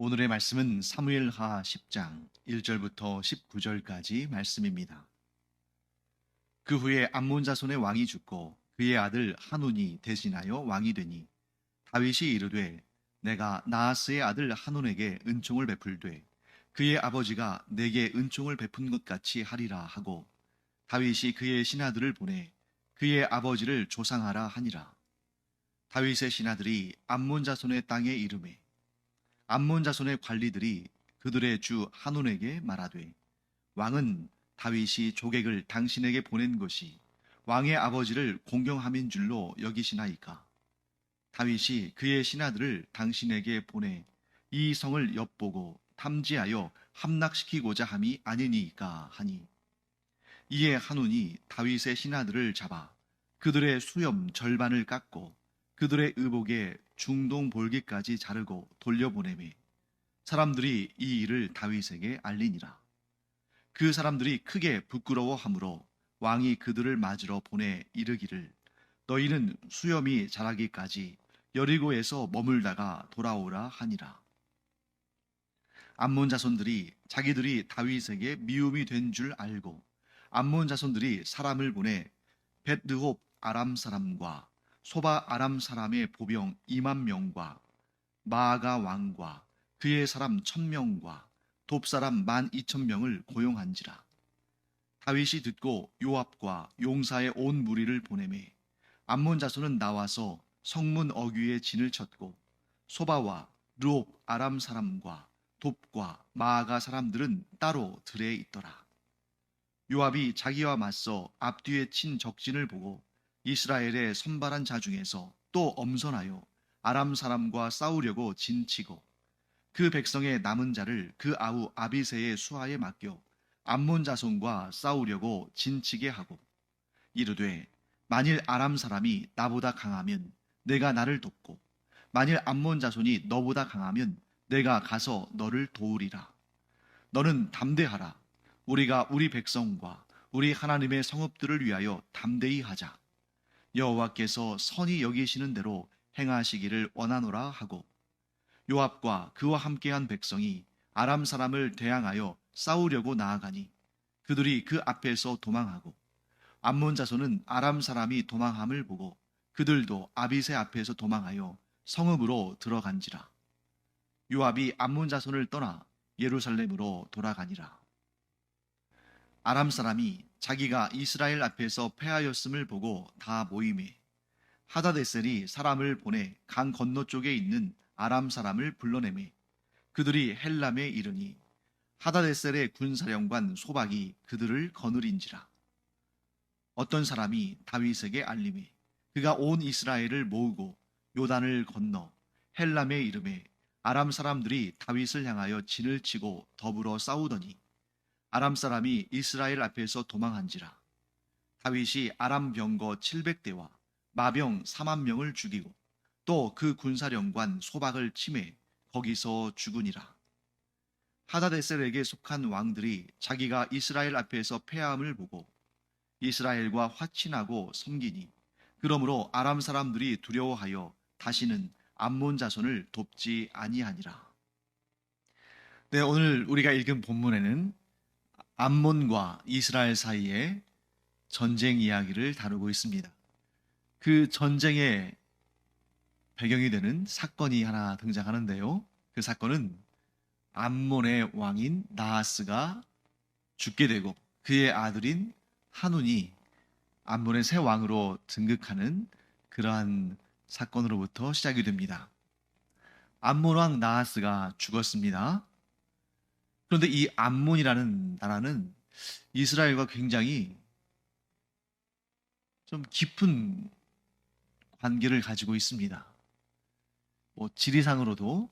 오늘의 말씀은 사무엘하 10장 1절부터 19절까지 말씀입니다. 그 후에 암몬 자손의 왕이 죽고 그의 아들 한운이 대신하여 왕이 되니 다윗이 이르되 내가 나하스의 아들 한운에게 은총을 베풀되 그의 아버지가 내게 은총을 베푼 것 같이 하리라 하고 다윗이 그의 신하들을 보내 그의 아버지를 조상하라 하니라. 다윗의 신하들이 암몬 자손의 땅에 이르매 암몬 자손의 관리들이 그들의 주 한온에게 말하되 왕은 다윗이 조객을 당신에게 보낸 것이 왕의 아버지를 공경함인 줄로 여기시나이까. 다윗이 그의 신하들을 당신에게 보내 이 성을 엿보고 탐지하여 함락시키고자 함이 아니니까 하니, 이에 한온이 다윗의 신하들을 잡아 그들의 수염 절반을 깎고 그들의 의복에 중동 볼기까지 자르고 돌려보내매 사람들이 이 일을 다윗에게 알리니라. 그 사람들이 크게 부끄러워하므로 왕이 그들을 맞으러 보내 이르기를 너희는 수염이 자라기까지 여리고에서 머물다가 돌아오라 하니라. 암몬 자손들이 자기들이 다윗에게 미움이 된 줄 알고 암몬 자손들이 사람을 보내 벳르홉 아람 사람과 소바 아람 사람의 보병 2만 명과 마아가 왕과 그의 사람 1,000명과 돕 사람 12,000명을 고용한지라. 다윗이 듣고 요압과 용사의 온 무리를 보내매 암몬 자손은 나와서 성문 어귀에 진을 쳤고 소바와 르옵 아람 사람과 돕과 마아가 사람들은 따로 들에 있더라. 요압이 자기와 맞서 앞뒤에 친 적진을 보고 이스라엘의 선발한 자 중에서 또 엄선하여 아람 사람과 싸우려고 진치고 그 백성의 남은 자를 그 아우 아비새의 수하에 맡겨 암몬 자손과 싸우려고 진치게 하고 이르되 만일 아람 사람이 나보다 강하면 내가 나를 돕고 만일 암몬 자손이 너보다 강하면 내가 가서 너를 도우리라. 너는 담대하라. 우리가 우리 백성과 우리 하나님의 성읍들을 위하여 담대히 하자. 여호와께서 선히 여기시는 대로 행하시기를 원하노라 하고 요압과 그와 함께한 백성이 아람 사람을 대항하여 싸우려고 나아가니 그들이 그 앞에서 도망하고 암몬 자손은 아람 사람이 도망함을 보고 그들도 아비새 앞에서 도망하여 성읍으로 들어간지라. 요압이 암몬 자손을 떠나 예루살렘으로 돌아가니라. 아람 사람이 자기가 이스라엘 앞에서 패하였음을 보고 다 모임에 하다데셀이 사람을 보내 강 건너쪽에 있는 아람 사람을 불러내매 그들이 헬람에 이르니 하다데셀의 군사령관 소박이 그들을 거느린지라. 어떤 사람이 다윗에게 알림해 그가 온 이스라엘을 모으고 요단을 건너 헬람에 이르매 아람 사람들이 다윗을 향하여 진을 치고 더불어 싸우더니 아람 사람이 이스라엘 앞에서 도망한지라. 다윗이 아람 병거 700대와 마병 4만 명을 죽이고 또 그 군사령관 소박을 치매 거기서 죽으니라. 하다데셀에게 속한 왕들이 자기가 이스라엘 앞에서 패함을 보고 이스라엘과 화친하고 섬기니 그러므로 아람 사람들이 두려워하여 다시는 암몬 자손을 돕지 아니하니라. 네, 오늘 우리가 읽은 본문에는 암몬과 이스라엘 사이의 전쟁 이야기를 다루고 있습니다. 그 전쟁의 배경이 되는 사건이 하나 등장하는데요. 그 사건은 암몬의 왕인 나하스가 죽게 되고 그의 아들인 한운이 암몬의 새 왕으로 등극하는 그러한 사건으로부터 시작이 됩니다. 암몬 왕 나하스가 죽었습니다. 그런데 이 암몬이라는 나라는 이스라엘과 굉장히 좀 깊은 관계를 가지고 있습니다. 지리상으로도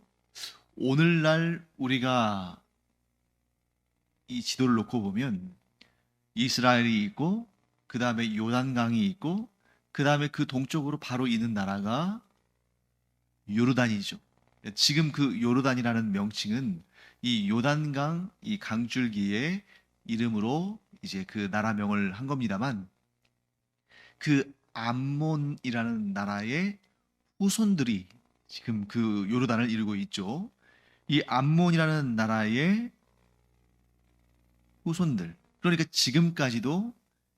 오늘날 우리가 이 지도를 놓고 보면 이스라엘이 있고 그 다음에 요단강이 있고 그 다음에 그 동쪽으로 바로 있는 나라가 요르단이죠. 지금 그 요르단이라는 명칭은 이 요단강 이 강줄기의 이름으로 이제 그 나라명을 한 겁니다만 그 암몬이라는 나라의 후손들이 지금 그 요르단을 이루고 있죠. 이 암몬이라는 나라의 후손들. 그러니까 지금까지도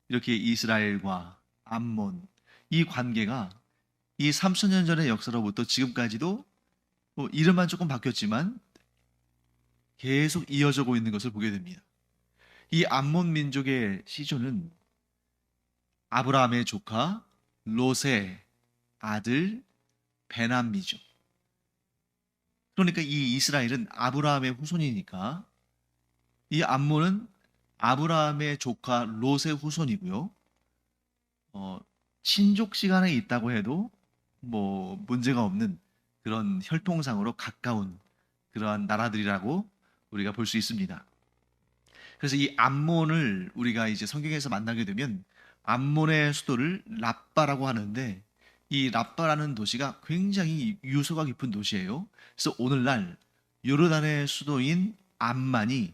이렇게 이스라엘과 암몬 이 관계가 이 3,000년 전의 역사로부터 지금까지도 이름만 조금 바뀌었지만 계속 이어져고 있는 것을 보게 됩니다. 이 암몬 민족의 시조는 아브라함의 조카 롯의 아들 베남이죠. 그러니까 이 이스라엘은 아브라함의 후손이니까 이 암몬은 아브라함의 조카 롯의 후손이고요. 친족 시간에 있다고 해도 뭐 문제가 없는 그런 혈통상으로 가까운 그러한 나라들이라고 우리가 볼 수 있습니다. 그래서 이 암몬을 우리가 이제 성경에서 만나게 되면 암몬의 수도를 랍바라고 하는데 이 랍바라는 도시가 굉장히 유서가 깊은 도시예요. 그래서 오늘날 요르단의 수도인 암만이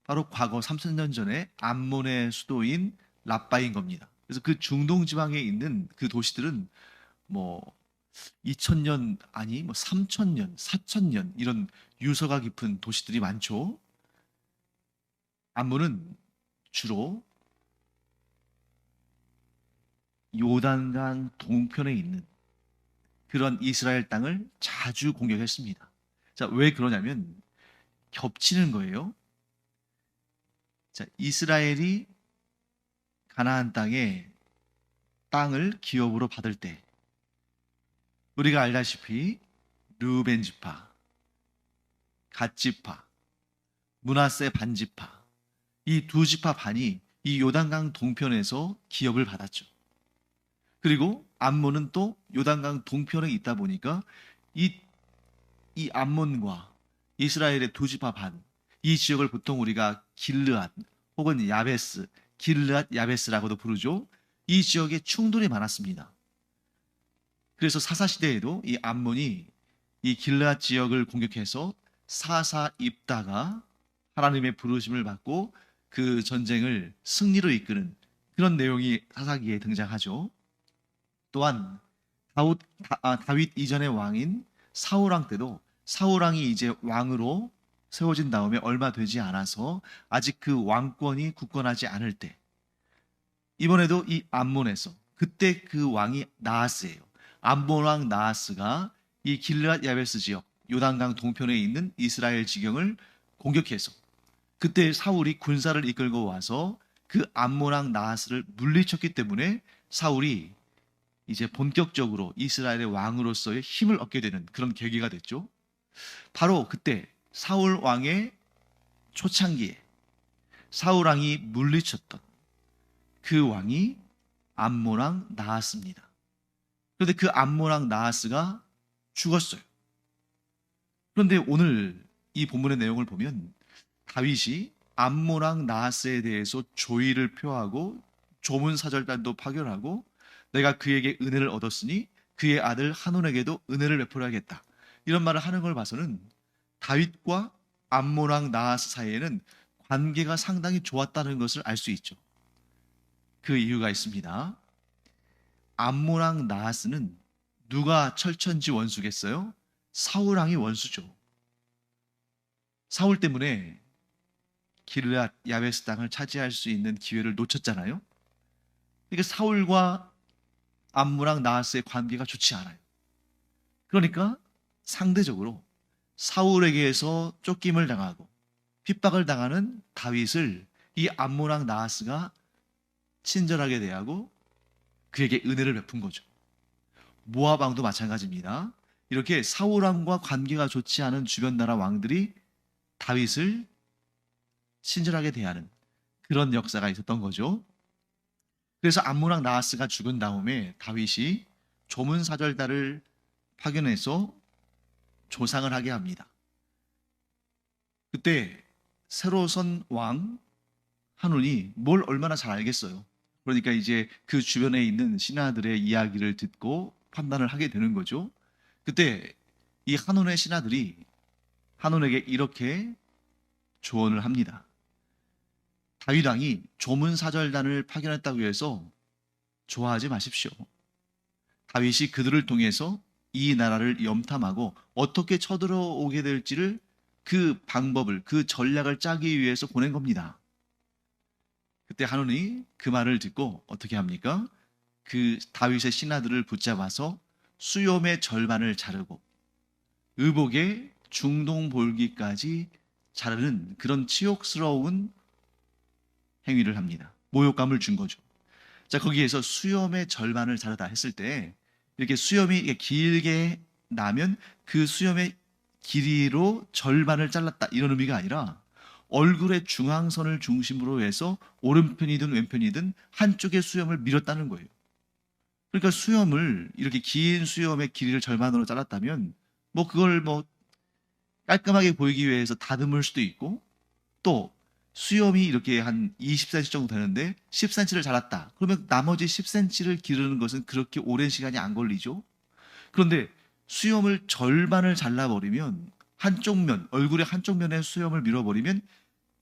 바로 과거 3,000년 전에 암몬의 수도인 랍바인 겁니다. 그래서 그 중동 지방에 있는 그 도시들은 뭐 2000년 아니 뭐 3000년, 4000년 이런 유서가 깊은 도시들이 많죠. 암몬은 주로 요단강 동편에 있는 그런 이스라엘 땅을 자주 공격했습니다. 자, 왜 그러냐면 겹치는 거예요. 자, 이스라엘이 가나안 땅에 땅을 기업으로 받을 때 우리가 알다시피 르우벤 지파, 갓 지파, 므낫세 반 지파 이 두 지파 반이 이 요단강 동편에서 기업을 받았죠. 그리고 암몬은 또 요단강 동편에 있다 보니까 이, 이 암몬과 이스라엘의 두 지파 반, 이 지역을 보통 우리가 길르앗 혹은 야베스, 길르앗 야베스라고도 부르죠. 이 지역에 충돌이 많았습니다. 그래서 사사 시대에도 이 암몬이 이 길르앗 지역을 공격해서 사사 입다가 하나님의 부르심을 받고 그 전쟁을 승리로 이끄는 그런 내용이 사사기에 등장하죠. 또한 다윗 이전의 왕인 사울왕 때도 사울왕이 이제 왕으로 세워진 다음에 얼마 되지 않아서 아직 그 왕권이 굳건하지 않을 때 이번에도 이 암몬에서 그때 그 왕이 나하스예요. 암몬 왕 나하스가 이 길르앗 야베스 지역 요단강 동편에 있는 이스라엘 지경을 공격해서 그때 사울이 군사를 이끌고 와서 그 암몬 왕 나하스를 물리쳤기 때문에 사울이 이제 본격적으로 이스라엘의 왕으로서의 힘을 얻게 되는 그런 계기가 됐죠. 바로 그때 사울 왕의 초창기에 사울 왕이 물리쳤던 그 왕이 암몬 왕 나하스입니다. 그런데 그 암몬 왕 나하스가 죽었어요. 그런데 오늘 이 본문의 내용을 보면 다윗이 암몬 왕 나하스에 대해서 조의를 표하고 조문사절단도 파견하고 내가 그에게 은혜를 얻었으니 그의 아들 한온에게도 은혜를 베풀어야겠다. 이런 말을 하는 걸 봐서는 다윗과 암몬 왕 나하스 사이에는 관계가 상당히 좋았다는 것을 알 수 있죠. 그 이유가 있습니다. 암몬 왕 나하스는 누가 철천지 원수겠어요? 사울 왕이 원수죠. 사울 때문에 길르앗 야베스 땅을 차지할 수 있는 기회를 놓쳤잖아요. 그러니까 사울과 암몬 왕 나하스의 관계가 좋지 않아요. 그러니까 상대적으로 사울에게서 쫓김을 당하고 핍박을 당하는 다윗을 이 암몬 왕 나하스가 친절하게 대하고 그에게 은혜를 베푼 거죠. 모압 왕도 마찬가지입니다. 이렇게 사울 왕과 관계가 좋지 않은 주변 나라 왕들이 다윗을 친절하게 대하는 그런 역사가 있었던 거죠. 그래서 암몬 왕 나하스가 죽은 다음에 다윗이 조문사절단을 파견해서 조상을 하게 합니다. 그때 새로 선 왕 한온이 뭘 얼마나 잘 알겠어요. 그러니까 이제 그 주변에 있는 신하들의 이야기를 듣고 판단을 하게 되는 거죠. 그때 이 한온의 신하들이 한온에게 이렇게 조언을 합니다. 다윗 왕이 조문사절단을 파견했다고 해서 좋아하지 마십시오. 다윗이 그들을 통해서 이 나라를 염탐하고 어떻게 쳐들어오게 될지를 그 방법을, 그 전략을 짜기 위해서 보낸 겁니다. 그때 한온이 그 말을 듣고 어떻게 합니까? 그 다윗의 신하들을 붙잡아서 수염의 절반을 자르고 의복의 중동 볼기까지 자르는 그런 치욕스러운 행위를 합니다. 모욕감을 준 거죠. 자, 거기에서 수염의 절반을 자르다 했을 때 이렇게 수염이 이렇게 길게 나면 그 수염의 길이로 절반을 잘랐다 이런 의미가 아니라 얼굴의 중앙선을 중심으로 해서 오른편이든 왼편이든 한쪽의 수염을 밀었다는 거예요. 그러니까 수염을 이렇게 긴 수염의 길이를 절반으로 잘랐다면 뭐 그걸 뭐 깔끔하게 보이기 위해서 다듬을 수도 있고 또 수염이 이렇게 한 20cm 정도 되는데 10cm를 잘랐다. 그러면 나머지 10cm를 기르는 것은 그렇게 오랜 시간이 안 걸리죠. 그런데 수염을 절반을 잘라버리면 한쪽 면, 얼굴의 한쪽 면에 수염을 밀어버리면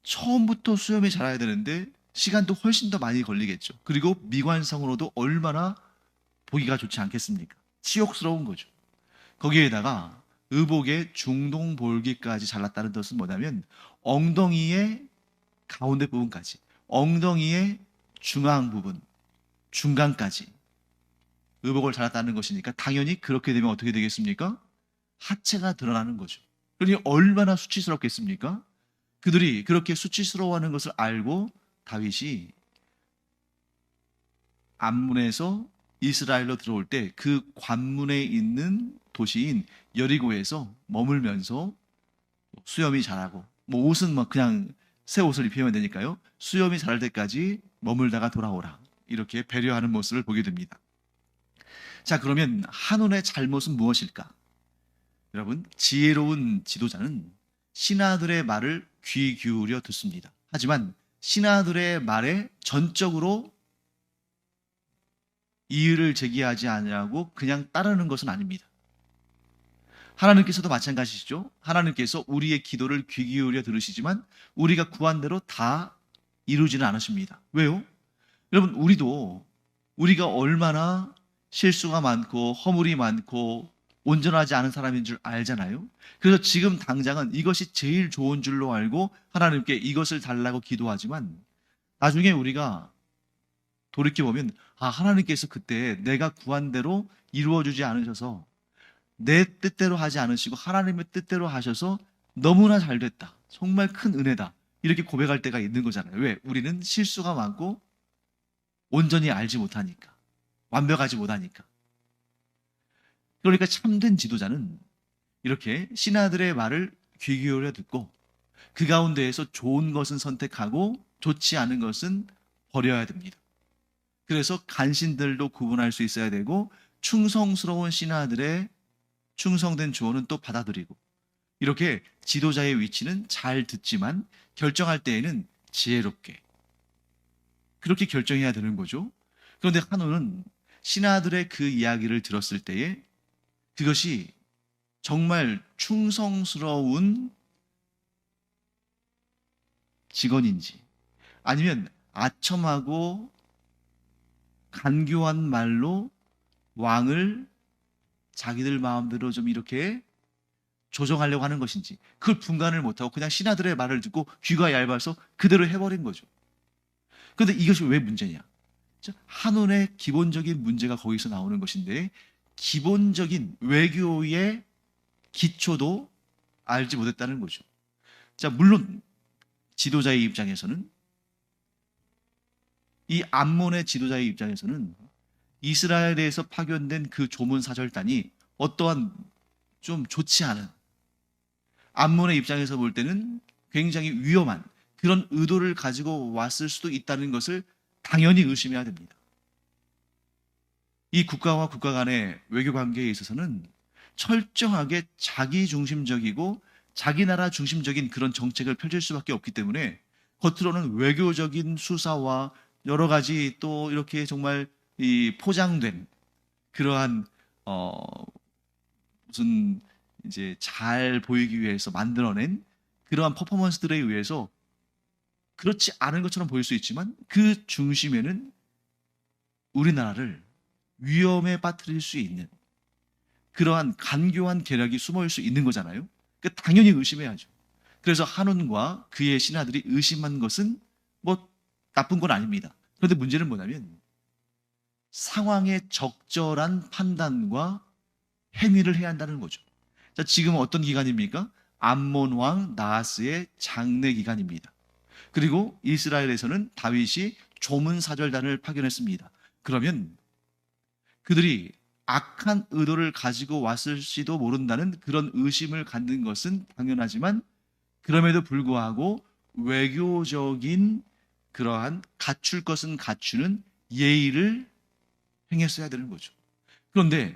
처음부터 수염이 자라야 되는데 시간도 훨씬 더 많이 걸리겠죠. 그리고 미관상으로도 얼마나 보기가 좋지 않겠습니까? 치욕스러운 거죠. 거기에다가 의복의 중동 볼기까지 잘랐다는 뜻은 뭐냐면 엉덩이의 가운데 부분까지, 엉덩이의 중앙 부분, 중간까지 의복을 잘랐다는 것이니까 당연히 그렇게 되면 어떻게 되겠습니까? 하체가 드러나는 거죠. 그러니 얼마나 수치스럽겠습니까? 그들이 그렇게 수치스러워하는 것을 알고 다윗이 암문에서 이스라엘로 들어올 때 그 관문에 있는 도시인 여리고에서 머물면서 수염이 자라고 뭐 옷은 뭐 그냥 새 옷을 입히면 되니까요. 수염이 자랄 때까지 머물다가 돌아오라. 이렇게 배려하는 모습을 보게 됩니다. 자, 그러면 한온의 잘못은 무엇일까? 여러분, 지혜로운 지도자는 신하들의 말을 귀 기울여 듣습니다. 하지만 신하들의 말에 전적으로 이의를 제기하지 않으라고 그냥 따르는 것은 아닙니다. 하나님께서도 마찬가지시죠. 하나님께서 우리의 기도를 귀 기울여 들으시지만 우리가 구한 대로 다 이루지는 않으십니다. 왜요? 여러분, 우리가 얼마나 실수가 많고 허물이 많고 온전하지 않은 사람인 줄 알잖아요. 그래서 지금 당장은 이것이 제일 좋은 줄로 알고 하나님께 이것을 달라고 기도하지만 나중에 우리가 돌이켜보면 하나님께서 그때 내가 구한 대로 이루어주지 않으셔서 내 뜻대로 하지 않으시고 하나님의 뜻대로 하셔서 너무나 잘 됐다. 정말 큰 은혜다. 이렇게 고백할 때가 있는 거잖아요. 왜? 우리는 실수가 많고 온전히 알지 못하니까. 완벽하지 못하니까. 그러니까 참된 지도자는 이렇게 신하들의 말을 귀 기울여 듣고 그 가운데에서 좋은 것은 선택하고 좋지 않은 것은 버려야 됩니다. 그래서 간신들도 구분할 수 있어야 되고 충성스러운 신하들의 충성된 조언은 또 받아들이고 이렇게 지도자의 위치는 잘 듣지만 결정할 때에는 지혜롭게 그렇게 결정해야 되는 거죠. 그런데 한우는 신하들의 그 이야기를 들었을 때에 그것이 정말 충성스러운 직원인지 아니면 아첨하고 간교한 말로 왕을 자기들 마음대로 좀 이렇게 조정하려고 하는 것인지 그걸 분간을 못하고 그냥 신하들의 말을 듣고 귀가 얇아서 그대로 해버린 거죠. 그런데 이것이 왜 문제냐? 한온의 기본적인 문제가 거기서 나오는 것인데 기본적인 외교의 기초도 알지 못했다는 거죠. 자, 물론 지도자의 입장에서는 이 암몬의 지도자의 입장에서는 이스라엘에서 파견된 그 조문사절단이 어떠한 좀 좋지 않은 암몬의 입장에서 볼 때는 굉장히 위험한 그런 의도를 가지고 왔을 수도 있다는 것을 당연히 의심해야 됩니다. 이 국가와 국가 간의 외교 관계에 있어서는 철저하게 자기 중심적이고 자기 나라 중심적인 그런 정책을 펼칠 수밖에 없기 때문에 겉으로는 외교적인 수사와 여러 가지 또 이렇게 정말 이 포장된 그러한 무슨 이제 잘 보이기 위해서 만들어낸 그러한 퍼포먼스들에 의해서 그렇지 않은 것처럼 보일 수 있지만 그 중심에는 우리나라를 위험에 빠뜨릴 수 있는 그러한 간교한 계략이 숨어 있을 수 있는 거잖아요. 그러니까 당연히 의심해야죠. 그래서 한온과 그의 신하들이 의심한 것은 뭐 나쁜 건 아닙니다. 그런데 문제는 뭐냐면 상황의 적절한 판단과 행위를 해야 한다는 거죠. 자, 지금 어떤 기간입니까? 암몬 왕 나하스의 장례 기간입니다. 그리고 이스라엘에서는 다윗이 조문 사절단을 파견했습니다. 그러면 그들이 악한 의도를 가지고 왔을지도 모른다는 그런 의심을 갖는 것은 당연하지만 그럼에도 불구하고 외교적인 그러한 갖출 것은 갖추는 예의를 행했어야 되는 거죠. 그런데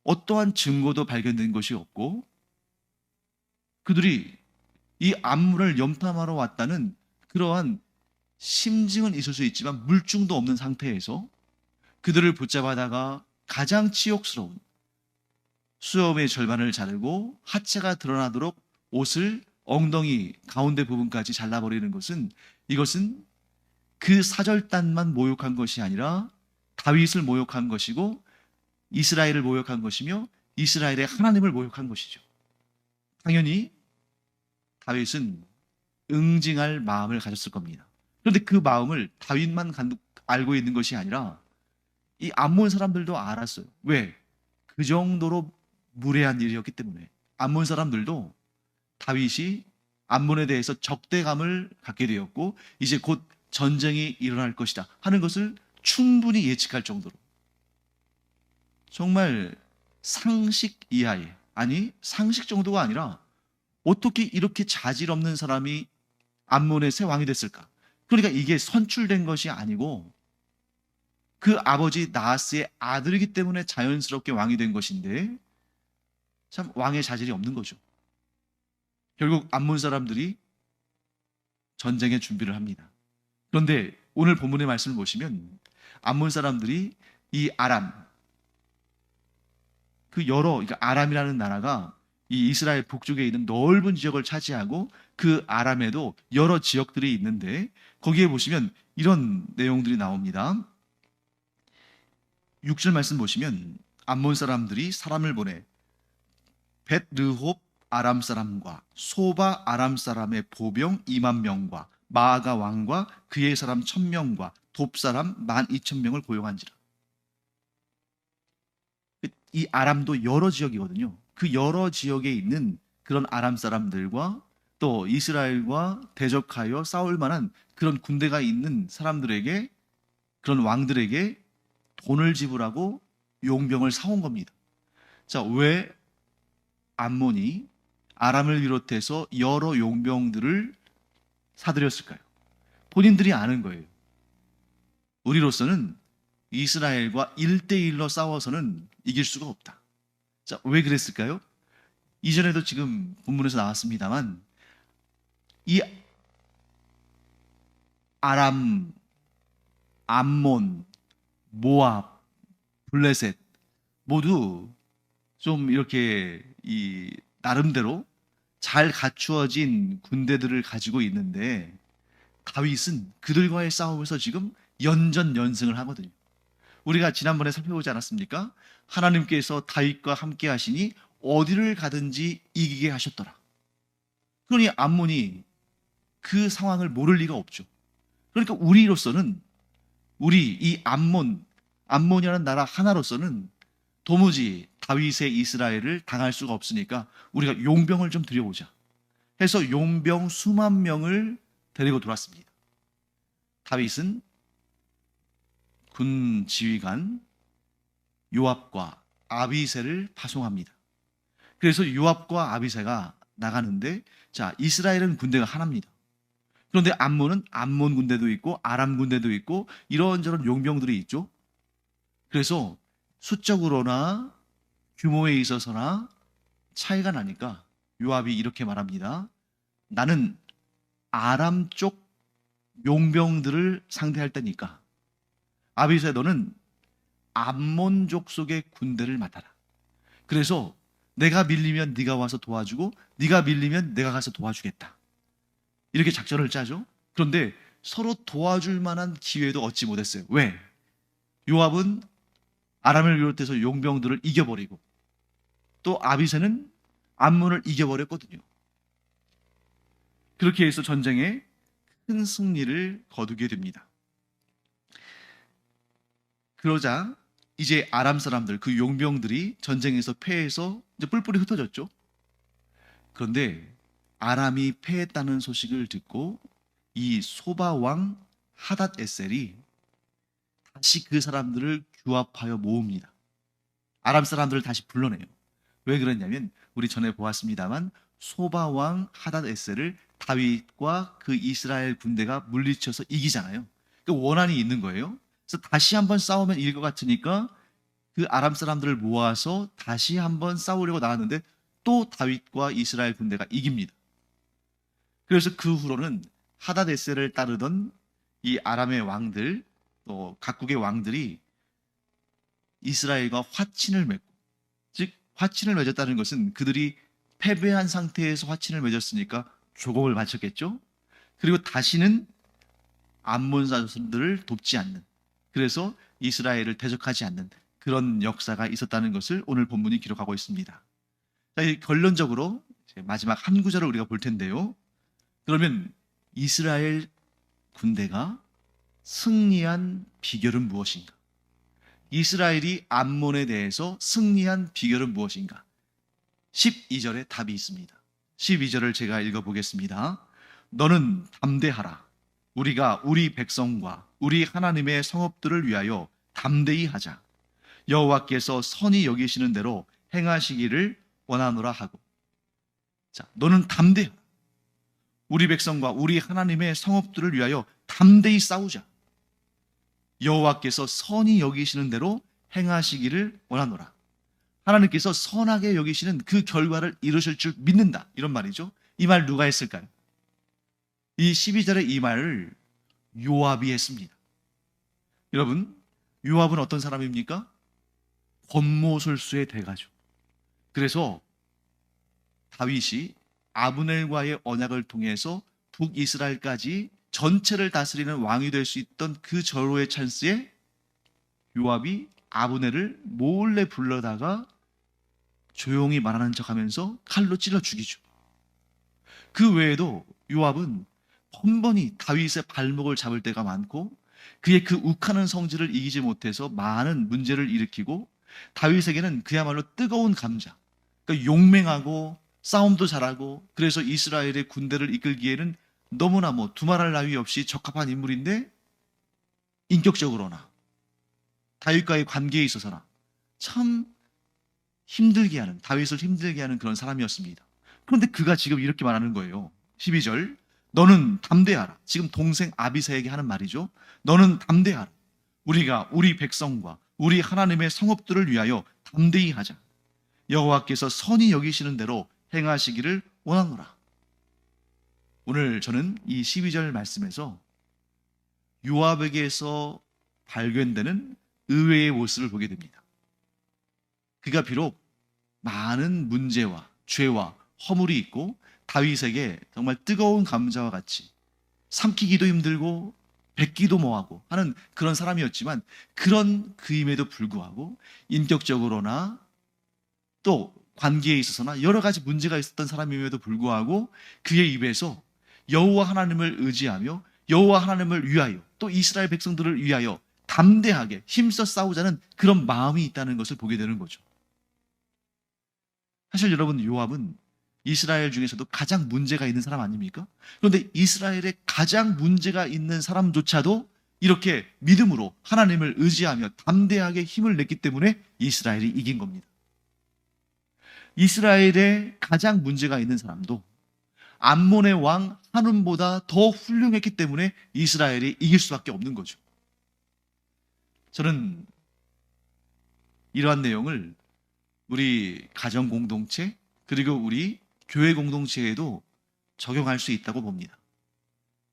어떠한 증거도 발견된 것이 없고 그들이 이 암문을 염탐하러 왔다는 그러한 심증은 있을 수 있지만 물증도 없는 상태에서 그들을 붙잡아다가 가장 치욕스러운 수염의 절반을 자르고 하체가 드러나도록 옷을 엉덩이 가운데 부분까지 잘라버리는 것은 이것은 그 사절단만 모욕한 것이 아니라 다윗을 모욕한 것이고 이스라엘을 모욕한 것이며 이스라엘의 하나님을 모욕한 것이죠. 당연히 다윗은 응징할 마음을 가졌을 겁니다. 그런데 그 마음을 다윗만 알고 있는 것이 아니라 이 암몬 사람들도 알았어요. 왜? 그 정도로 무례한 일이었기 때문에. 암몬 사람들도 다윗이 암몬에 대해서 적대감을 갖게 되었고 이제 곧 전쟁이 일어날 것이다 하는 것을 충분히 예측할 정도로 정말 상식 이하의, 아니 상식 정도가 아니라 어떻게 이렇게 자질 없는 사람이 암몬의 새 왕이 됐을까? 그러니까 이게 선출된 것이 아니고 그 아버지 나하스의 아들이기 때문에 자연스럽게 왕이 된 것인데 참 왕의 자질이 없는 거죠. 결국 암몬 사람들이 전쟁의 준비를 합니다. 그런데 오늘 본문의 말씀을 보시면 암몬 사람들이 이 아람, 그러니까 아람이라는 나라가 이 이스라엘 북쪽에 있는 넓은 지역을 차지하고 그 아람에도 여러 지역들이 있는데 거기에 보시면 이런 내용들이 나옵니다. 6절 말씀 보시면 암몬 사람들이 사람을 보내 벳르홉 아람 사람과 소바 아람 사람의 보병 2만 명과 마아가 왕과 그의 사람 1,000명과 돕 사람 12,000명을 고용한지라. 이 아람도 여러 지역이거든요. 그 여러 지역에 있는 그런 아람 사람들과 또 이스라엘과 대적하여 싸울 만한 그런 군대가 있는 사람들에게, 그런 왕들에게 돈을 지불하고 용병을 사온 겁니다. 자, 왜 암몬이 아람을 비롯해서 여러 용병들을 사들였을까요? 본인들이 아는 거예요. 우리로서는 이스라엘과 1대1로 싸워서는 이길 수가 없다. 자, 왜 그랬을까요? 이전에도 지금 본문에서 나왔습니다만 이 아람, 암몬, 모압, 블레셋 모두 좀 이렇게 이 나름대로 잘 갖추어진 군대들을 가지고 있는데 다윗은 그들과의 싸움에서 지금 연전연승을 하거든요. 우리가 지난번에 살펴보지 않았습니까? 하나님께서 다윗과 함께 하시니 어디를 가든지 이기게 하셨더라. 그러니 암몬이 그 상황을 모를 리가 없죠. 그러니까 우리로서는 이 암몬이라는 나라 하나로서는 도무지 다윗의 이스라엘을 당할 수가 없으니까 우리가 용병을 좀 들여보자 해서 용병 수만 명을 데리고 돌았습니다. 다윗은 군 지휘관 요압과 아비새를 파송합니다. 그래서 요압과 아비새가 나가는데, 자, 이스라엘은 군대가 하나입니다. 그런데 암몬은 암몬 군대도 있고 아람 군대도 있고 이런저런 용병들이 있죠. 그래서 수적으로나 규모에 있어서나 차이가 나니까 요압이 이렇게 말합니다. 나는 아람 쪽 용병들을 상대할 때니까 아비새 너는 암몬 족속의 군대를 맡아라. 그래서 내가 밀리면 네가 와서 도와주고 네가 밀리면 내가 가서 도와주겠다. 이렇게 작전을 짜죠. 그런데 서로 도와줄 만한 기회도 얻지 못했어요. 왜? 요압은 아람을 비롯해서 용병들을 이겨버리고 또 아비새는 암몬을 이겨버렸거든요. 그렇게 해서 전쟁에 큰 승리를 거두게 됩니다. 그러자 이제 아람 사람들, 그 용병들이 전쟁에서 패해서 이제 뿔뿔이 흩어졌죠. 그런데 아람이 패했다는 소식을 듣고 이 소바 왕 하닷 에셀이 다시 그 사람들을 규합하여 모읍니다. 아람 사람들을 다시 불러내요. 왜 그랬냐면 우리 전에 보았습니다만 소바 왕 하닷 에셀을 다윗과 그 이스라엘 군대가 물리쳐서 이기잖아요. 그 원한이 있는 거예요. 그래서 다시 한번 싸우면 이길 것 같으니까 그 아람 사람들을 모아서 다시 한번 싸우려고 나왔는데 또 다윗과 이스라엘 군대가 이깁니다. 그래서 그 후로는 하다데셀을 따르던 이 아람의 왕들, 또 각국의 왕들이 이스라엘과 화친을 맺고, 즉 화친을 맺었다는 것은 그들이 패배한 상태에서 화친을 맺었으니까 조공을 바쳤겠죠. 그리고 다시는 암몬 자손들을 돕지 않는, 그래서 이스라엘을 대적하지 않는 그런 역사가 있었다는 것을 오늘 본문이 기록하고 있습니다. 자, 결론적으로 마지막 한 구절을 우리가 볼 텐데요. 그러면 이스라엘 군대가 승리한 비결은 무엇인가? 이스라엘이 암몬에 대해서 승리한 비결은 무엇인가? 12절에 답이 있습니다. 12절을 제가 읽어보겠습니다. 너는 담대하라. 우리가 우리 백성과 우리 하나님의 성읍들을 위하여 담대히 하자. 여호와께서 선히 여기시는 대로 행하시기를 원하노라 하고. 자, 너는 담대하라. 우리 백성과 우리 하나님의 성읍들을 위하여 담대히 싸우자. 여호와께서 선히 여기시는 대로 행하시기를 원하노라. 하나님께서 선하게 여기시는 그 결과를 이루실 줄 믿는다. 이런 말이죠. 이 말 누가 했을까요? 이 12절의 이 말을 요압이 했습니다. 여러분, 요압은 어떤 사람입니까? 권모술수의 대가죠. 그래서 다윗이 아브넬과의 언약을 통해서 북이스라엘까지 전체를 다스리는 왕이 될 수 있던 그 절호의 찬스에 요압이 아브넬을 몰래 불러다가 조용히 말하는 척하면서 칼로 찔러 죽이죠. 그 외에도 요압은 번번이 다윗의 발목을 잡을 때가 많고 그의 그 욱하는 성질을 이기지 못해서 많은 문제를 일으키고 다윗에게는 그야말로 뜨거운 감자, 그러니까 용맹하고 싸움도 잘하고 그래서 이스라엘의 군대를 이끌기에는 너무나 두말할 나위 없이 적합한 인물인데 인격적으로나 다윗과의 관계에 있어서나 참 힘들게 하는, 다윗을 힘들게 하는 그런 사람이었습니다. 그런데 그가 지금 이렇게 말하는 거예요. 12절 너는 담대하라. 지금 동생 아비새에게 하는 말이죠. 너는 담대하라. 우리가 우리 백성과 우리 하나님의 성읍들을 위하여 담대히 하자. 여호와께서 선히 여기시는 대로 행하시기를 원하노라. 오늘 저는 이 12절 말씀에서 요압에게서 발견되는 의외의 모습을 보게 됩니다. 그가 비록 많은 문제와 죄와 허물이 있고 다윗에게 정말 뜨거운 감자와 같이 삼키기도 힘들고 뱉기도 뭐하고 하는 그런 사람이었지만 그런 그임에도 불구하고 인격적으로나 또 관계에 있어서나 여러 가지 문제가 있었던 사람임에도 불구하고 그의 입에서 여호와 하나님을 의지하며 여호와 하나님을 위하여 또 이스라엘 백성들을 위하여 담대하게 힘써 싸우자는 그런 마음이 있다는 것을 보게 되는 거죠. 사실 여러분, 요압은 이스라엘 중에서도 가장 문제가 있는 사람 아닙니까? 그런데 이스라엘에 가장 문제가 있는 사람조차도 이렇게 믿음으로 하나님을 의지하며 담대하게 힘을 냈기 때문에 이스라엘이 이긴 겁니다. 이스라엘에 가장 문제가 있는 사람도 암몬의 왕 한운보다 더 훌륭했기 때문에 이스라엘이 이길 수밖에 없는 거죠. 저는 이러한 내용을 우리 가정 공동체 그리고 우리 교회 공동체에도 적용할 수 있다고 봅니다.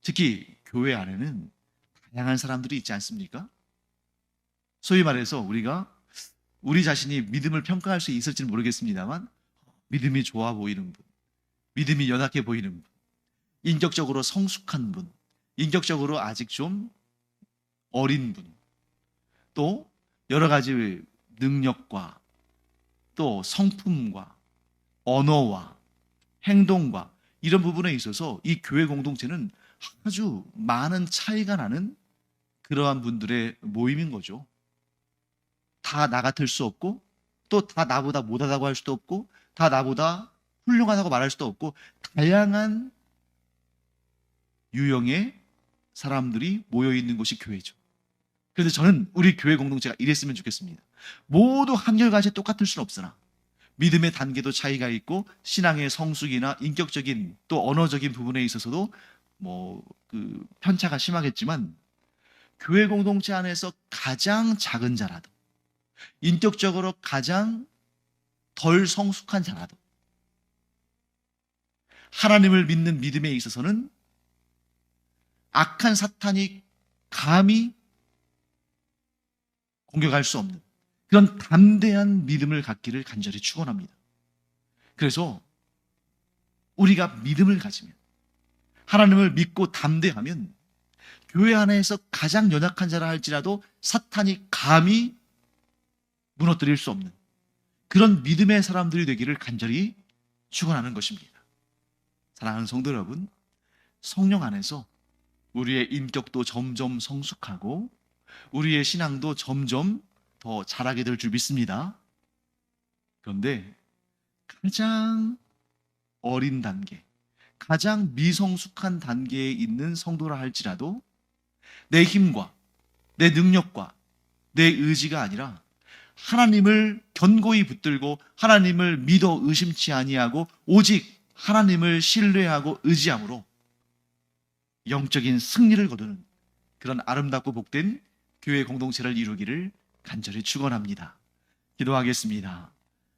특히 교회 안에는 다양한 사람들이 있지 않습니까? 소위 말해서 우리가 우리 자신이 믿음을 평가할 수 있을지는 모르겠습니다만 믿음이 좋아 보이는 분, 믿음이 연약해 보이는 분, 인격적으로 성숙한 분, 인격적으로 아직 좀 어린 분, 또 여러 가지 능력과 또 성품과 언어와 행동과 이런 부분에 있어서 이 교회 공동체는 아주 많은 차이가 나는 그러한 분들의 모임인 거죠. 다 나 같을 수 없고, 또 다 나보다 못하다고 할 수도 없고, 다 나보다 훌륭하다고 말할 수도 없고, 다양한 유형의 사람들이 모여 있는 곳이 교회죠. 그래서 저는 우리 교회 공동체가 이랬으면 좋겠습니다. 모두 한결같이 똑같을 수는 없으나 믿음의 단계도 차이가 있고 신앙의 성숙이나 인격적인 또 언어적인 부분에 있어서도 편차가 심하겠지만 교회 공동체 안에서 가장 작은 자라도 인격적으로 가장 덜 성숙한 자라도 하나님을 믿는 믿음에 있어서는 악한 사탄이 감히 공격할 수 없는 그런 담대한 믿음을 갖기를 간절히 축원합니다. 그래서 우리가 믿음을 가지면 하나님을 믿고 담대하면 교회 안에서 가장 연약한 자라 할지라도 사탄이 감히 무너뜨릴 수 없는 그런 믿음의 사람들이 되기를 간절히 축원하는 것입니다. 사랑하는 성도 여러분, 성령 안에서 우리의 인격도 점점 성숙하고 우리의 신앙도 점점 더 자라게 될 줄 믿습니다. 그런데 가장 어린 단계, 가장 미성숙한 단계에 있는 성도라 할지라도 내 힘과 내 능력과 내 의지가 아니라 하나님을 견고히 붙들고 하나님을 믿어 의심치 아니하고 오직 하나님을 신뢰하고 의지함으로 영적인 승리를 거두는 그런 아름답고 복된 교회 공동체를 이루기를 간절히 축원합니다. 기도하겠습니다.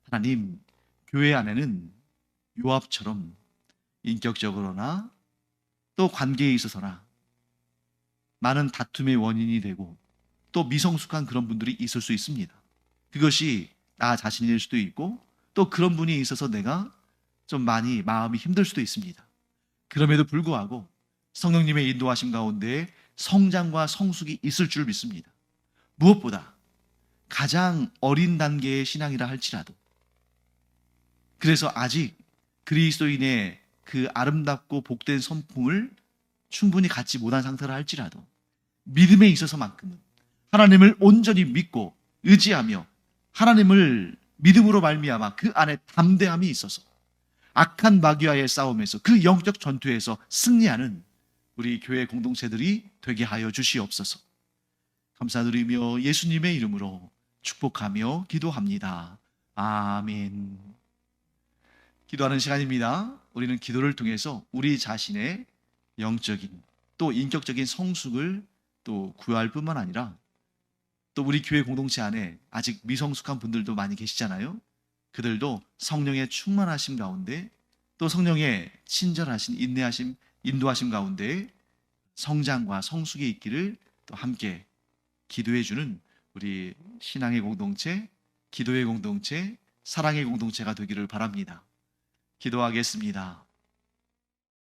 하나님, 교회 안에는 요압처럼 인격적으로나 또 관계에 있어서나 많은 다툼의 원인이 되고 또 미성숙한 그런 분들이 있을 수 있습니다. 그것이 나 자신일 수도 있고 또 그런 분이 있어서 내가 좀 많이 마음이 힘들 수도 있습니다. 그럼에도 불구하고 성령님의 인도하심 가운데 성장과 성숙이 있을 줄 믿습니다. 무엇보다 가장 어린 단계의 신앙이라 할지라도 그래서 아직 그리스도인의 그 아름답고 복된 성품을 충분히 갖지 못한 상태라 할지라도 믿음에 있어서만큼은 하나님을 온전히 믿고 의지하며 하나님을 믿음으로 말미암아 그 안에 담대함이 있어서 악한 마귀와의 싸움에서 그 영적 전투에서 승리하는 우리 교회 공동체들이 되게 하여 주시옵소서. 감사드리며 예수님의 이름으로 축복하며 기도합니다. 아멘. 기도하는 시간입니다. 우리는 기도를 통해서 우리 자신의 영적인 또 인격적인 성숙을 또 구할 뿐만 아니라 또 우리 교회 공동체 안에 아직 미성숙한 분들도 많이 계시잖아요. 그들도 성령의 충만하심 가운데 또 성령의 친절하신 인내하심, 인도하심 가운데 성장과 성숙이 있기를 또 함께 기도해주는 우리 신앙의 공동체, 기도의 공동체, 사랑의 공동체가 되기를 바랍니다. 기도하겠습니다.